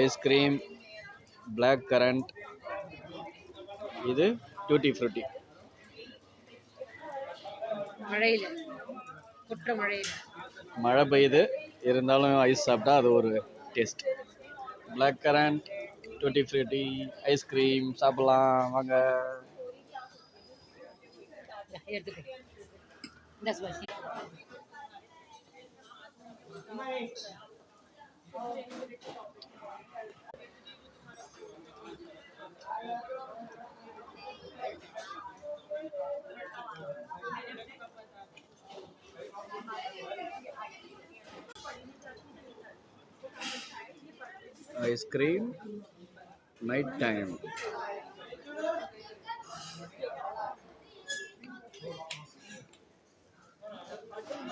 ice cream, black currant, இது tutti frutti. மழையில கொற்ற மழையில மழை பெய்யுது இருந்தாலும் ஐஸ் சாப்பிட்டா அது ஒரு taste. black currant, tutti frutti, ice cream சாப்பிடலாம் வாங்க. எடுத்துக்கோ. இந்த ஸ்பெஷல் ஐஸ்கிரீம் நைட் டைம்.